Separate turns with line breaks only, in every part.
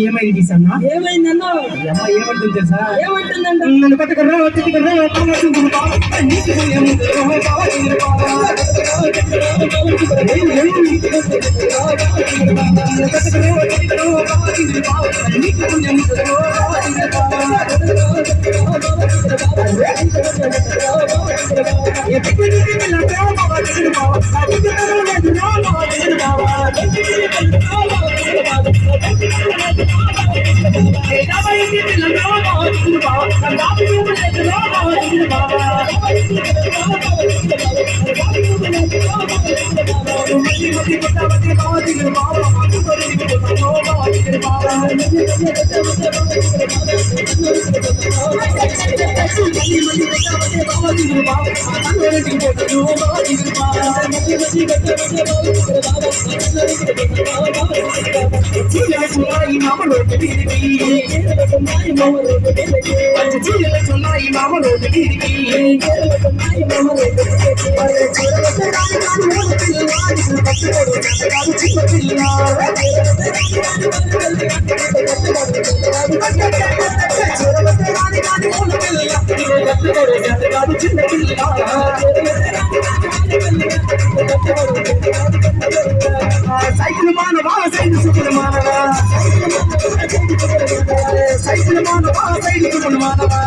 ఏమైంది సన్నా?
ఏమైందన్నా?
ఏమంటుంది తెలుసా?
ఏమంటుందంట?
నన్ను పట్టుకురా సైకిల్ మానవా సైకిల్ సుకుడు మానవా సైకిల్ మానవా సైకిల్ సుకుడు మానవా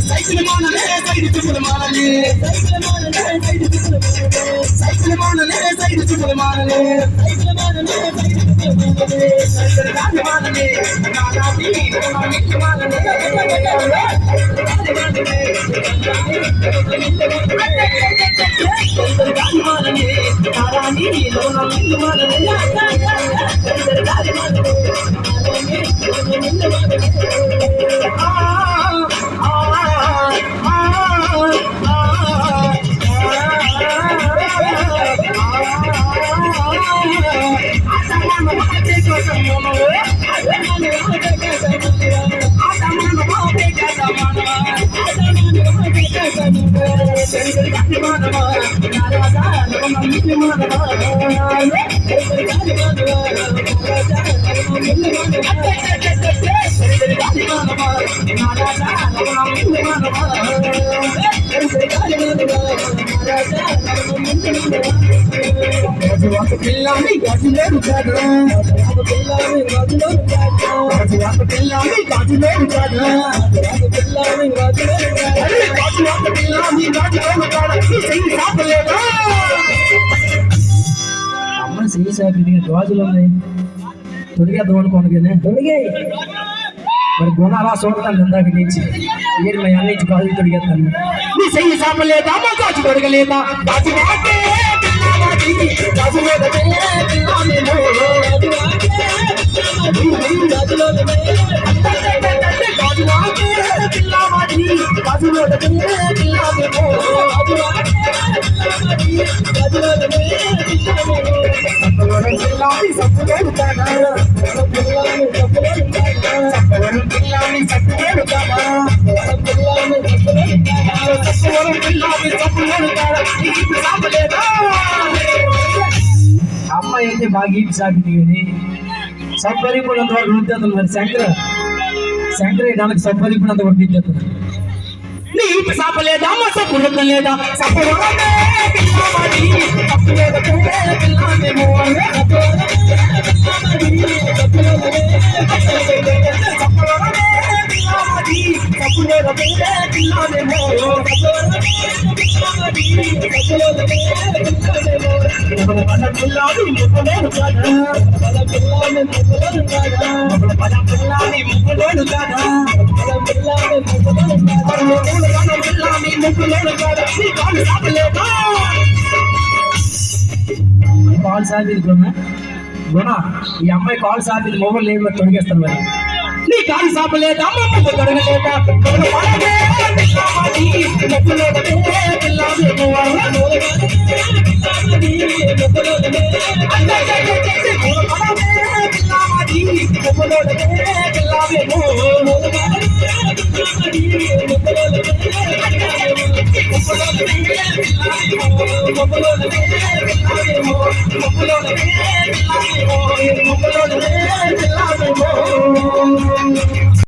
సైకిల్ మానలే సైకిల్ సుకుడు మానలే సైకిల్ మానలే సైకిల్ సుకుడు మానలే పిల్లని గజులేరు కాదు పిల్లని గజులేరు కాదు అమ్మ చెయ్యి సాపి గాజులు ఉన్నాయి తొడిగేద్దాం అనుకోండి తొడిగాయి మరి గుణ అలా చూడతాను ఇందాక నుంచి ఏడు మా అన్నించి గాజులు తొడిగేస్తాను నీ చెయ్యి సాపలేదా మా గాజు తొడగలేదా అమ్మాయి అయితే బాగా ఈపు సాగింది కానీ సబ్బరిపోయినంత వరకు వృద్ధి మరి శంకర దానికి సబ్బరిపోయినంత వరకు విద్యార్థులు నీకు సాప లేదా సప్పుడతం లేదా సప్పుడమే పిల్లవాడి సప్పుడమే పిల్లమేమో కాల్ సాబిల్ గుణ ఈ అమ్మాయి కాల్ సాబిల్ మొబైల్ లేదు తొడిగేస్తాను మరి నీ కాలు సాపలేదా అమ్మ తొడగలేదా